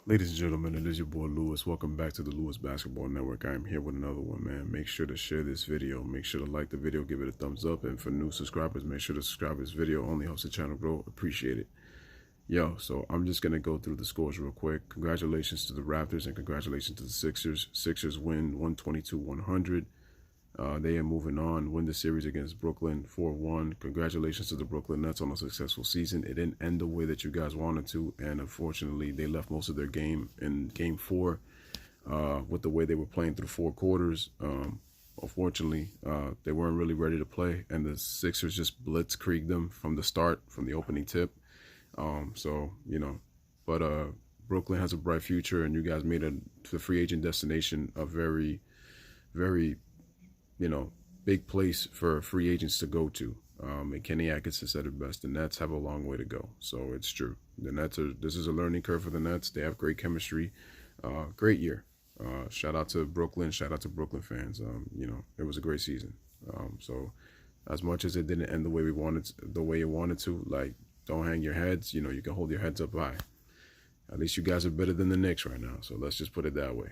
Ladies and gentlemen, it is your boy Lewis. Welcome back to the Lewis Basketball Network. I am here with another one, man. Make sure to share this video. Make sure to like the video, give it a thumbs up. And for new subscribers, make sure to subscribe to this video. Only helps the channel grow. Appreciate it. Yo, so I'm just going to go through the scores real quick. Congratulations to the Raptors and congratulations to the Sixers. Sixers win 122-100. They are moving on, win the series against Brooklyn 4-1. Congratulations to the Brooklyn Nets on a successful season. It didn't end the way that you guys wanted to, and unfortunately, they left most of their game in Game 4 with the way they were playing through 4 quarters. Unfortunately, they weren't really ready to play, and the Sixers just blitzkrieged them from the start, from the opening tip. But Brooklyn has a bright future, and you guys made the free agent destination a very, very big place for free agents to go to. And Kenny Atkinson said it best: the Nets have a long way to go. So it's true. The Nets this is a learning curve for the Nets. They have great chemistry. Great year. Shout out to Brooklyn. Shout out to Brooklyn fans. It was a great season. So as much as it didn't end the way it wanted to, like, don't hang your heads. You can hold your heads up high. At least you guys are better than the Knicks right now. So let's just put it that way.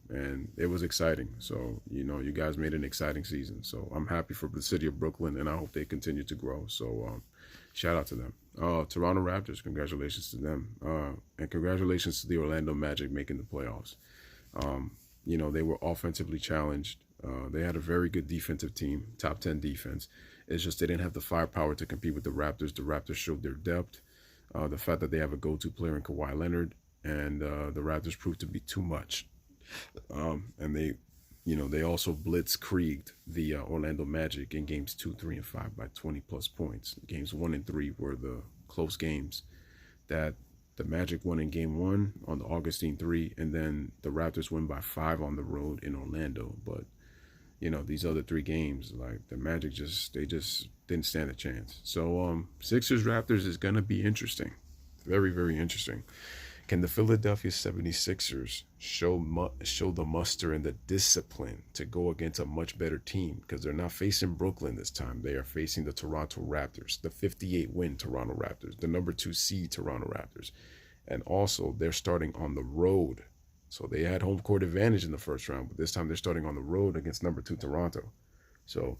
And it was exciting. So, you guys made an exciting season. So I'm happy for the city of Brooklyn, and I hope they continue to grow. So shout out to them. Toronto Raptors, congratulations to them. And congratulations to the Orlando Magic making the playoffs. They were offensively challenged. They had a very good defensive team, top 10 defense. It's just they didn't have the firepower to compete with the Raptors. The Raptors showed their depth. The fact that they have a go-to player in Kawhi Leonard, and the Raptors proved to be too much. And they also blitzkrieged the Orlando Magic in games 2, 3, and 5 by 20+ points. Games 1 and 3 were the close games that the Magic won in game 1 on the Augustine 3, and then the Raptors win by 5 on the road in Orlando. But these other 3 games, like, the Magic they just didn't stand a chance. So Sixers Raptors is gonna be interesting, very, very interesting. Can the Philadelphia 76ers show the muster and the discipline to go against a much better team? Because they're not facing Brooklyn this time. They are facing the Toronto Raptors, the 58-win Toronto Raptors, the number 2 seed Toronto Raptors. And also, they're starting on the road. So they had home court advantage in the first round, but this time they're starting on the road against number 2 Toronto. So,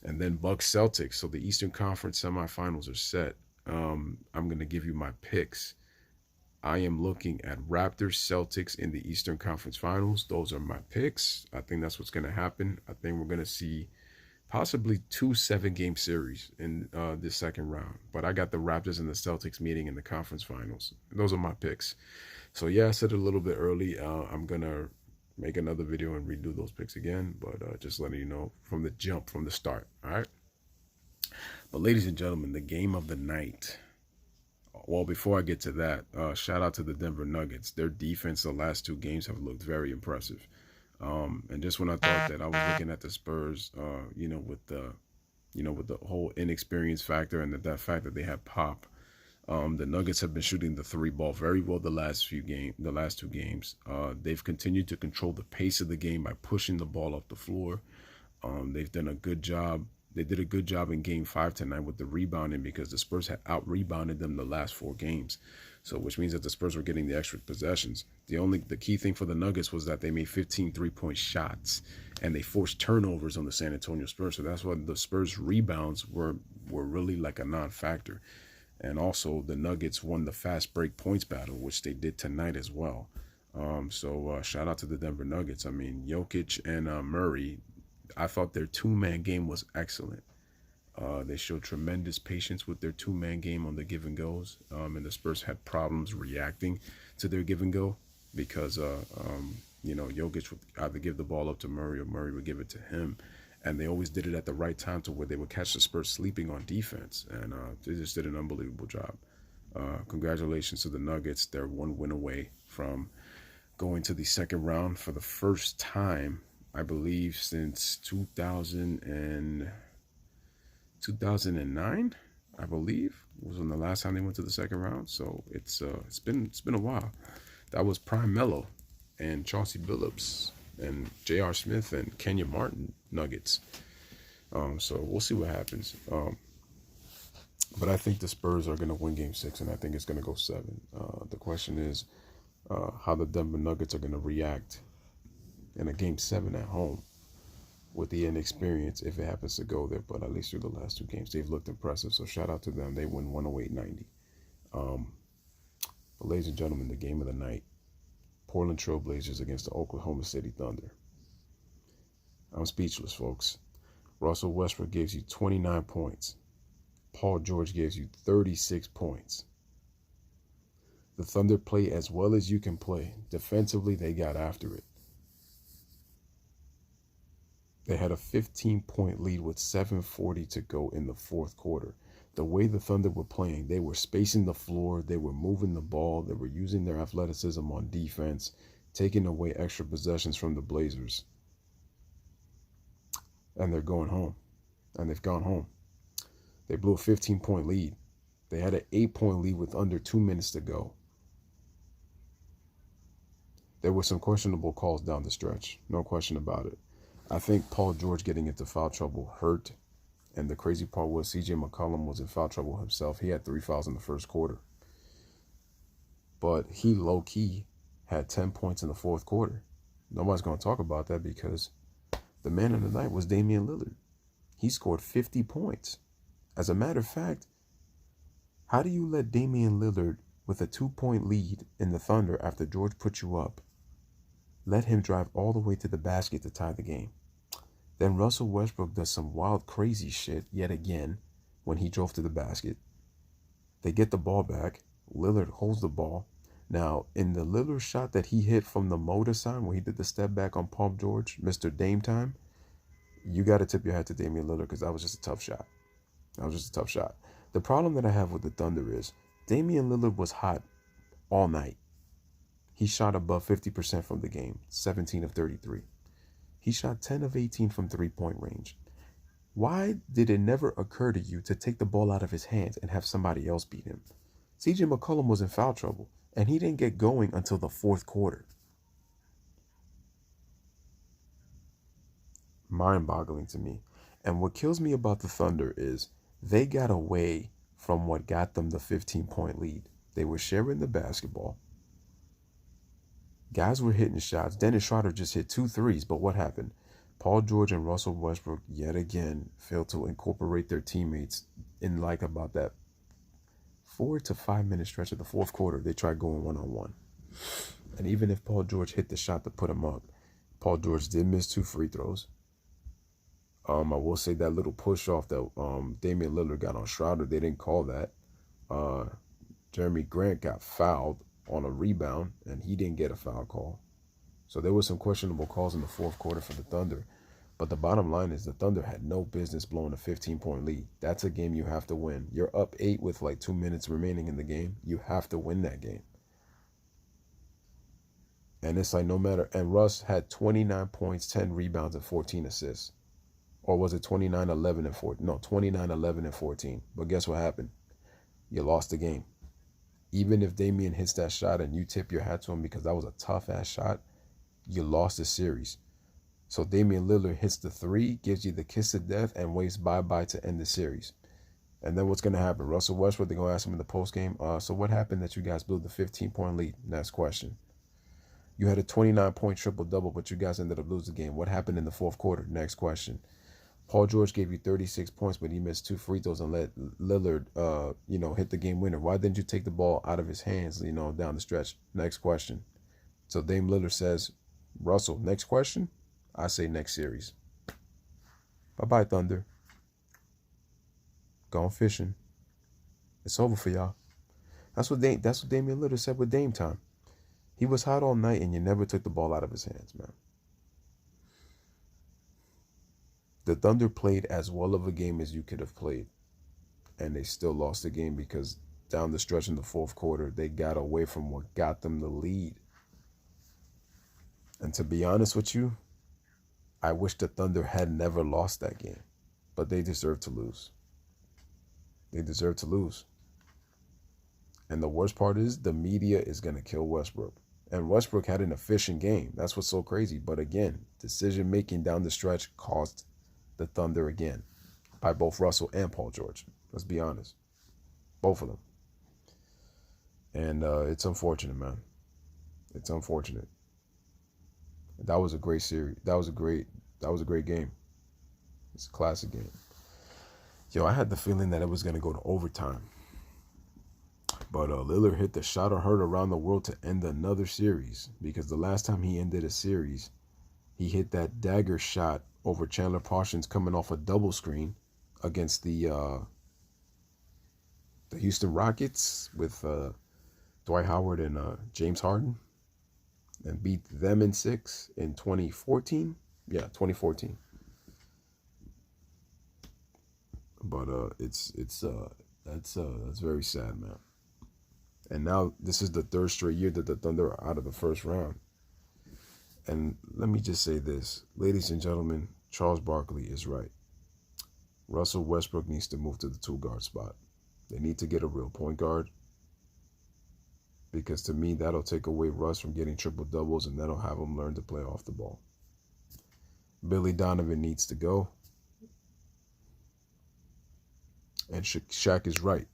and then Bucks Celtics. So the Eastern Conference semifinals are set. I'm going to give you my picks. I am looking at Raptors Celtics in the Eastern Conference Finals. Those are my picks. I think that's what's going to happen. I think we're going to see possibly 2 7-game series in this second round. But I got the Raptors and the Celtics meeting in the conference finals. Those are my picks. So yeah, I said it a little bit early. I'm going to make another video and redo those picks again. But just letting you know from the jump, from the start. All right. But ladies and gentlemen, the game of the night. Well, before I get to that, shout out to the Denver Nuggets. Their defense the last 2 games have looked very impressive. And just when I thought that I was looking at the Spurs, with the whole inexperience factor and that fact that they had Pop, the Nuggets have been shooting the 3 ball very well the last 2 games. They've continued to control the pace of the game by pushing the ball up the floor. They've done a good job. They did a good job in game 5 tonight with the rebounding, because the Spurs had out-rebounded them the last 4 games. So, which means that the Spurs were getting the extra possessions. The key thing for the Nuggets was that they made 15 3-point shots, and they forced turnovers on the San Antonio Spurs. So that's why the Spurs rebounds were really like a non-factor. And also the Nuggets won the fast break points battle, which they did tonight as well. Shout out to the Denver Nuggets. I mean, Jokic and Murray, I thought their 2-man game was excellent. They showed tremendous patience with their 2-man game on the give and goes. And the Spurs had problems reacting to their give and go because, Jokic would either give the ball up to Murray or Murray would give it to him. And they always did it at the right time to where they would catch the Spurs sleeping on defense. And they just did an unbelievable job. Congratulations to the Nuggets. They're 1 win away from going to the second round for the first time, I believe, since 2009, I believe, was when the last time they went to the second round. So it's been a while. That was Prime Melo and Chauncey Billups and J.R. Smith and Kenya Martin Nuggets. So we'll see what happens. But I think the Spurs are going to win Game 6, and I think it's going to go 7. The question is, how the Denver Nuggets are going to react in a Game 7 at home with the inexperience if it happens to go there. But at least through the last two games, they've looked impressive. So shout out to them. They win 108-90. But ladies and gentlemen, the game of the night, Portland Trail Blazers against the Oklahoma City Thunder. I'm speechless, folks. Russell Westbrook gives you 29 points. Paul George gives you 36 points. The Thunder play as well as you can play. Defensively, they got after it. They had a 15-point lead with 7:40 to go in the fourth quarter. The way the Thunder were playing, they were spacing the floor, they were moving the ball, they were using their athleticism on defense, taking away extra possessions from the Blazers. And they're going home. And they've gone home. They blew a 15-point lead. They had an 8-point lead with under 2 minutes to go. There were some questionable calls down the stretch. No question about it. I think Paul George getting into foul trouble hurt. And the crazy part was CJ McCollum was in foul trouble himself. He had 3 fouls in the first quarter. But he low-key had 10 points in the fourth quarter. Nobody's going to talk about that because the man of the night was Damian Lillard. He scored 50 points. As a matter of fact, how do you let Damian Lillard, with a 2-point lead in the Thunder after George put you up, let him drive all the way to the basket to tie the game? Then Russell Westbrook does some wild, crazy shit yet again when he drove to the basket. They get the ball back. Lillard holds the ball. Now, in the Lillard shot that he hit from the motor sign where he did the step back on Paul George, Mr. Dame time, you got to tip your hat to Damian Lillard because that was just a tough shot. That was just a tough shot. The problem that I have with the Thunder is Damian Lillard was hot all night. He shot above 50% from the game, 17 of 33. He shot 10 of 18 from three-point range. Why did it never occur to you to take the ball out of his hands and have somebody else beat him? CJ McCollum was in foul trouble, and he didn't get going until the fourth quarter. Mind-boggling to me. And what kills me about the Thunder is they got away from what got them the 15-point lead. They were sharing the basketball. Guys were hitting shots. Dennis Schroeder just hit 2 threes, but what happened? Paul George and Russell Westbrook yet again failed to incorporate their teammates in like about that 4 to 5 minute stretch of the fourth quarter. They tried going one-on-one. And even if Paul George hit the shot to put him up, Paul George did miss 2 free throws. I will say that little push-off that Damian Lillard got on Schroeder, they didn't call that. Jeremy Grant got fouled on a rebound, and he didn't get a foul call. So there were some questionable calls in the fourth quarter for the Thunder. But the bottom line is the Thunder had no business blowing a 15-point lead. That's a game you have to win. You're up 8 with like 2 minutes remaining in the game. You have to win that game. And it's like no matter. And Russ had 29 points, 10 rebounds, and 14 assists. Or was it 29, 11, and 14? No, 29, 11, and 14. But guess what happened? You lost the game. Even if Damian hits that shot and you tip your hat to him because that was a tough-ass shot, you lost the series. So Damian Lillard hits the 3, gives you the kiss of death, and waves bye-bye to end the series. And then what's going to happen? Russell Westbrook, they're going to ask him in the postgame, so what happened that you guys blew the 15-point lead? Next question. You had a 29-point triple-double, but you guys ended up losing the game. What happened in the fourth quarter? Next question. Paul George gave you 36 points, but he missed 2 free throws and let Lillard, hit the game winner. Why didn't you take the ball out of his hands, down the stretch? Next question. So Dame Lillard says, Russell, next question? I say next series. Bye-bye, Thunder. Gone fishing. It's over for y'all. That's what Damian Lillard said with Dame time. He was hot all night, and you never took the ball out of his hands, man. The Thunder played as well of a game as you could have played, and they still lost the game because down the stretch in the fourth quarter, they got away from what got them the lead. And to be honest with you, I wish the Thunder had never lost that game, but they deserve to lose. They deserve to lose. And the worst part is the media is going to kill Westbrook. And Westbrook had an efficient game. That's what's so crazy. But again, decision-making down the stretch caused the Thunder again by both Russell and Paul George. Let's be honest. Both of them. And it's unfortunate, man. It's unfortunate. That was a great series. That was a great game. It's a classic game. Yo, I had the feeling that it was gonna go to overtime, but Lillard hit the shot or heard around the world to end another series, because the last time he ended a series, he hit that dagger shot over Chandler Parsons coming off a double screen against the Houston Rockets with Dwight Howard and James Harden, and beat them in 6 in 2014. Yeah, 2014. But that's very sad, man. And now this is the third straight year that the Thunder are out of the first round. And let me just say this, ladies and gentlemen, Charles Barkley is right. Russell Westbrook needs to move to the 2-guard spot. They need to get a real point guard, because to me, that'll take away Russ from getting triple doubles, and that'll have him learn to play off the ball. Billy Donovan needs to go. And Shaq is right.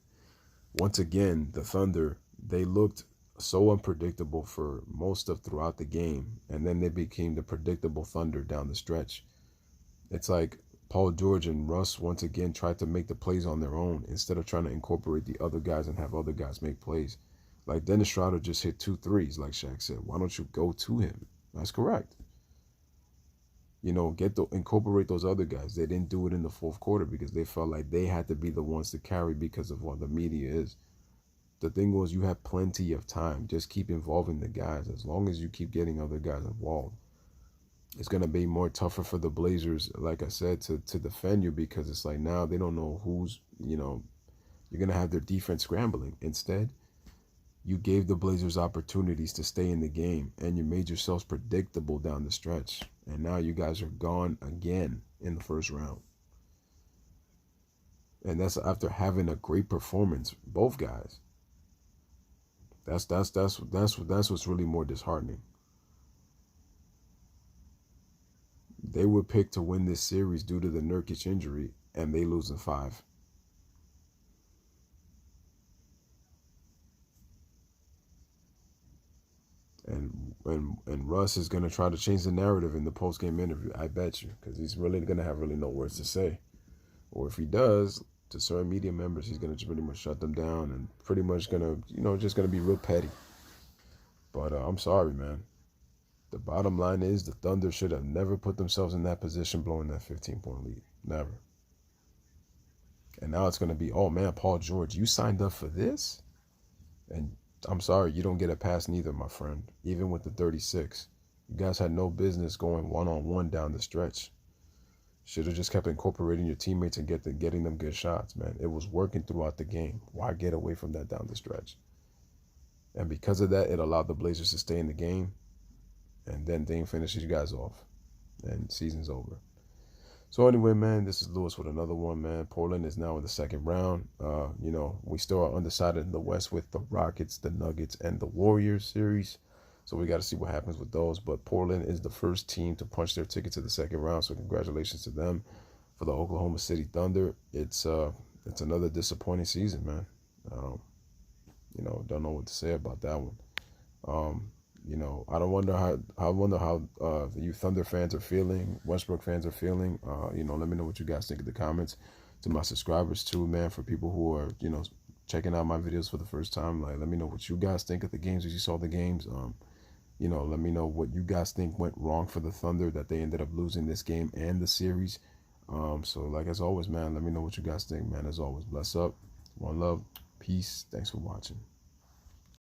Once again, the Thunder, they looked so unpredictable for most of throughout the game, and then they became the predictable Thunder down the stretch. It's like Paul George and Russ once again tried to make the plays on their own instead of trying to incorporate the other guys and have other guys make plays. Like Dennis Schroeder just hit 2 threes, like Shaq said. Why don't you go to him? That's correct. Incorporate those other guys. They didn't do it in the fourth quarter because they felt like they had to be the ones to carry because of what the media is. The thing was, you have plenty of time. Just keep involving the guys. As long as you keep getting other guys involved, it's going to be more tougher for the Blazers, like I said, to defend you, because it's like now they don't know who's, you're going to have their defense scrambling. Instead, you gave the Blazers opportunities to stay in the game, and you made yourselves predictable down the stretch. And now you guys are gone again in the first round. And that's after having a great performance, both guys. That's what's really more disheartening. They were picked to win this series due to the Nurkic injury, and they lose in 5. And Russ is gonna try to change the narrative in the post-game interview. I bet you, because he's really gonna have really no words to say. Or if he does, to certain media members, he's gonna just pretty much shut them down and pretty much gonna, just gonna be real petty. But I'm sorry, man. The bottom line is the Thunder should have never put themselves in that position, blowing that 15-point lead. Never. And now it's gonna be, oh man, Paul George, you signed up for this, and I'm sorry, you don't get a pass neither, my friend. Even with the 36. You guys had no business going one-on-one down the stretch. Should have just kept incorporating your teammates and getting them good shots, man. It was working throughout the game. Why get away from that down the stretch? And because of that, it allowed the Blazers to stay in the game. And then Dame finishes you guys off. And season's over. So anyway, man, this is Lewis with another one, man. Portland is now in the second round. We still are undecided in the West with the Rockets, the Nuggets, and the Warriors series. So we got to see what happens with those. But Portland is the first team to punch their ticket to the second round. So congratulations to them. For the Oklahoma City Thunder, it's another disappointing season, man. Don't know what to say about that one. I wonder how you Thunder fans are feeling, Westbrook fans are feeling. Let me know what you guys think in the comments. To my subscribers too, man, for people who are, checking out my videos for the first time, like, let me know what you guys think of the games as you saw the games. Let me know what you guys think went wrong for the Thunder, that they ended up losing this game and the series. So like as always, man, let me know what you guys think, man. As always, bless up, one love, peace. Thanks for watching.